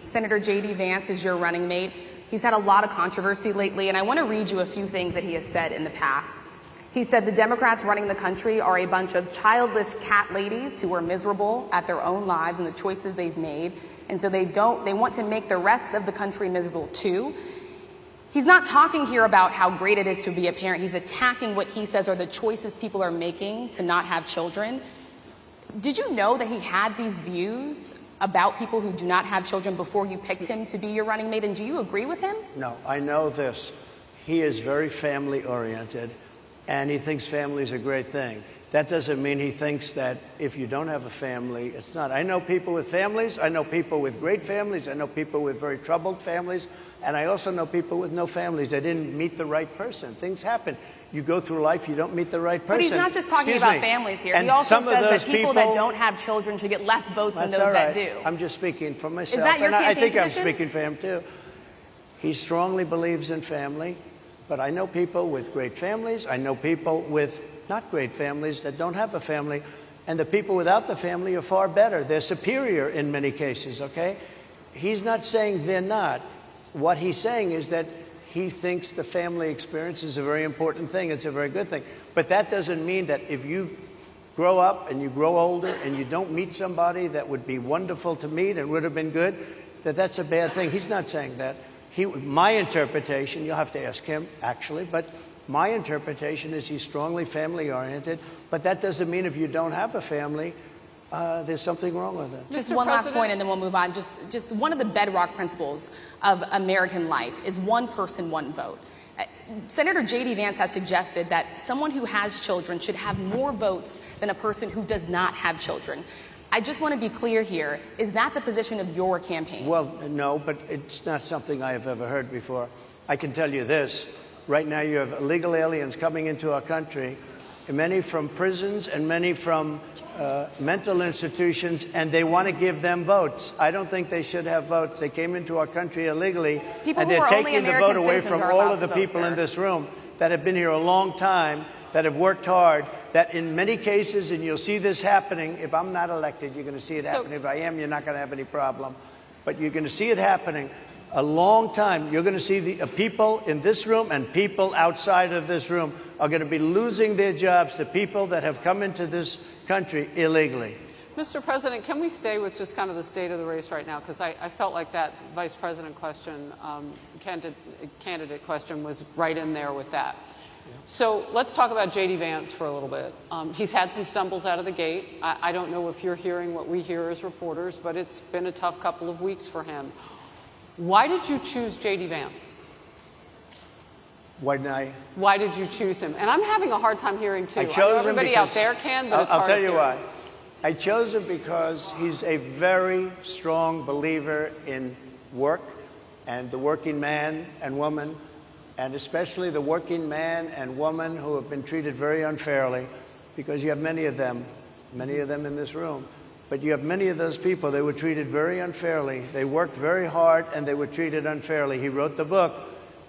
Senator JD Vance is your running mate. He's had a lot of controversy lately, and I want to read you a few things that he has said in the past. He said the Democrats running the country are a bunch of childless cat ladies who are miserable at their own lives and the choices they've made, and so they want to make the rest of the country miserable too. He's not talking here about how great it is to be a parent. He's attacking what he says are the choices people are making to not have children. Did you know that he had these views about people who do not have children before you picked him to be your running mate, and do you agree with him? No, I know this. He is very family-oriented, and he thinks family is a great thing. That doesn't mean he thinks that if you don't have a family, it's not. I know people with families. I know people with great families. I know people with very troubled families. And I also know people with no families. They didn't meet the right person. Things happen. You go through life, you don't meet the right person. But he's not just talking about families here. And he also says that people people that don't have children should get less votes than those that do. I'm just speaking for myself. Is that your campaign I think position? I'm speaking for him, too. He strongly believes in family, but I know people with great families. I know people with not great families that don't have a family, and the people without the family are far better. They're superior in many cases, okay? He's not saying they're not. What he's saying is that he thinks the family experience is a very important thing. It's a very good thing. But that doesn't mean that if you grow up and you grow older and you don't meet somebody that would be wonderful to meet and would have been good, that that's a bad thing. He's not saying that. My interpretation, you'll have to ask him, actually, but my interpretation is he's strongly family-oriented, but that doesn't mean if you don't have a family, there's something wrong with it. Just one last point and then we'll move on. Just one of the bedrock principles of American life is one person, one vote. Senator JD Vance has suggested that someone who has children should have more votes than a person who does not have children. I just want to be clear here. Is that the position of your campaign? Well, no, but it's not something I have ever heard before. I can tell you this. Right now you have illegal aliens coming into our country, many from prisons and many from mental institutions, and they want to give them votes. I don't think they should have votes. They came into our country illegally, and they're taking the vote away from all of the people in this room that have been here a long time, that have worked hard, that in many cases, and you'll see this happening, if I'm not elected, you're going to see it happening. If I am, you're not going to have any problem. But you're going to see it happening a long time. You're going to see the people in this room and people outside of this room are going to be losing their jobs to people that have come into this country illegally. Mr. President, can we stay with just kind of the state of the race right now? Because I felt like that vice president question, candidate question was right in there with that. Yeah. So let's talk about JD Vance for a little bit. He's had some stumbles out of the gate. I don't know if you're hearing what we hear as reporters, but it's been a tough couple of weeks for him. Why did you choose JD Vance? Why did you choose him? And I'm having a hard time hearing, too. I know everybody out there can, but it's hard I'll tell you hear. why. I chose him because he's a very strong believer in work and the working man and woman, and especially the working man and woman who have been treated very unfairly, because you have many of them in this room. But you have many of those people, they were treated very unfairly. They worked very hard and they were treated unfairly. He wrote the book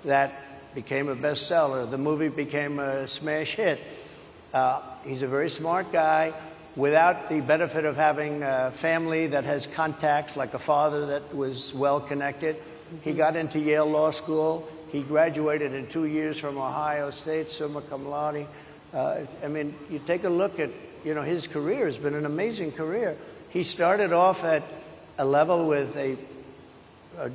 that became a bestseller. The movie became a smash hit. He's a very smart guy without the benefit of having a family that has contacts, like a father that was well-connected. He got into Yale Law School. He graduated in 2 years from Ohio State, summa cum laude. I mean, you take a look at, his career has been an amazing career. He started off at a level with a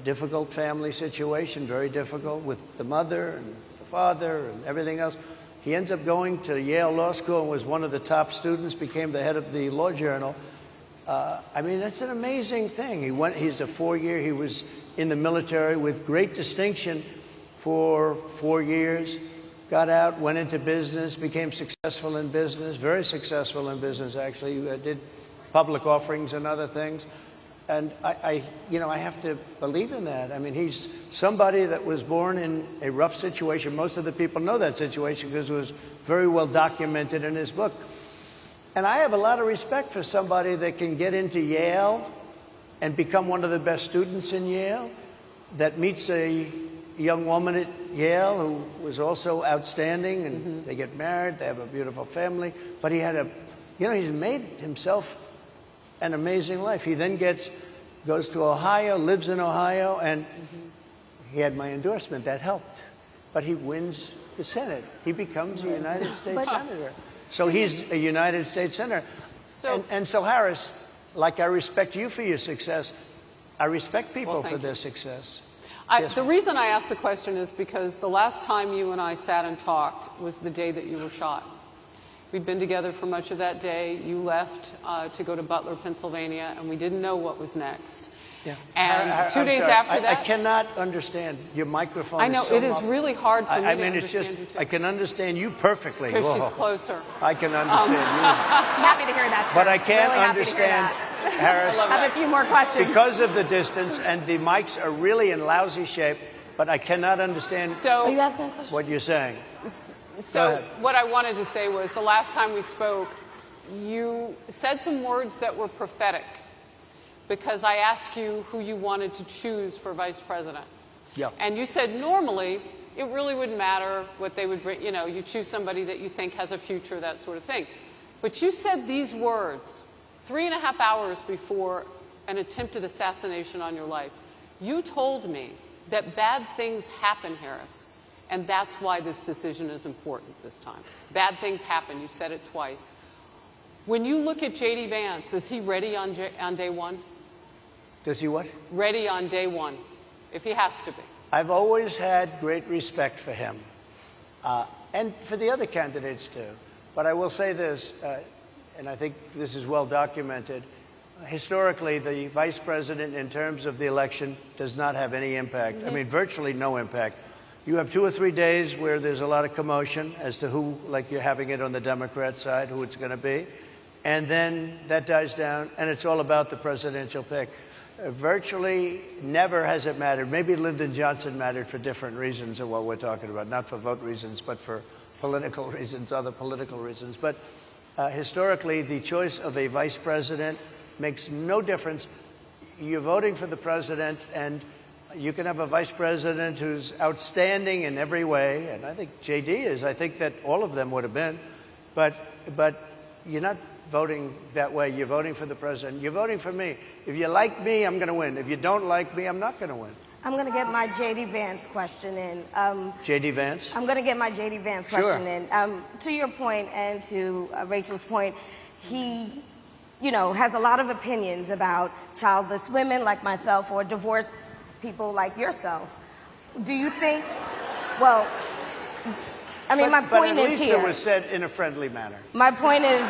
difficult family situation, very difficult, with the mother and the father and everything else. He ends up going to Yale Law School and was one of the top students, became the head of the Law Journal. I mean, that's an amazing thing. He's a 4-year, he was in the military with great distinction for 4 years, got out, went into business, became successful in business, very successful in business, actually. Did public offerings and other things. And I have to believe in that. I mean, he's somebody that was born in a rough situation. Most of the people know that situation because it was very well documented in his book. And I have a lot of respect for somebody that can get into Yale and become one of the best students in Yale, that meets a young woman at Yale who was also outstanding, and they get married, they have a beautiful family. But he had he's made himself an amazing life. He then gets goes to Ohio, lives in Ohio, and he had my endorsement. That helped. But he wins the Senate. He becomes a United States Senator. So he's a United States Senator. And so, Harris, like I respect you for your success, I respect people for their success. The reason I asked the question is because the last time you and I sat and talked was the day that you were shot. We'd been together for much of that day. You left to go to Butler, Pennsylvania, and we didn't know what was next. Yeah. And 2 days sorry. after that... I cannot understand. Your microphone I know, is so it is really hard for me to understand it's just, you too. I can understand you perfectly. Because she's closer. I can understand you. Happy to hear that, sir. But I can't really understand, Harris, I have a few more questions. because of the distance, and the mics are really in lousy shape, but I cannot understand Are you asking a question? what you're saying. So what I wanted to say was the last time we spoke, you said some words that were prophetic because I asked you who you wanted to choose for vice president. Yeah. And you said normally it really wouldn't matter what they would bring. You know, you choose somebody that you think has a future, that sort of thing. But you said these words 3.5 hours before an attempted assassination on your life. You told me that bad things happen, Harris, and that's why this decision is important this time. Bad things happen. You said it twice. When you look at JD Vance, is he ready on day one? Does he what? Ready on day one, if he has to be. I've always had great respect for him, and for the other candidates too. But I will say this, and I think this is well documented. Historically, the vice president, in terms of the election, does not have any impact. I mean, virtually no impact. You have 2 or 3 days where there's a lot of commotion as to who, like you're having it on the Democrat side, who it's going to be. And then that dies down, and it's all about the presidential pick. Virtually never has it mattered. Maybe Lyndon Johnson mattered for different reasons of what we're talking about, not for vote reasons, but for political reasons, other political reasons. But historically, the choice of a vice president makes no difference. You're voting for the president, and you can have a vice president who's outstanding in every way, and I think JD is. I think that all of them would have been. But you're not voting that way. You're voting for the president. You're voting for me. If you like me, I'm going to win. If you don't like me, I'm not going to win. I'm going to get my JD Vance question in. JD Vance? I'm going to get my JD Vance question in. To your point and to Rachel's point, he, has a lot of opinions about childless women like myself or divorced people like yourself. Do you think, well, I mean, my point is here. But at least it was said in a friendly manner. My point is,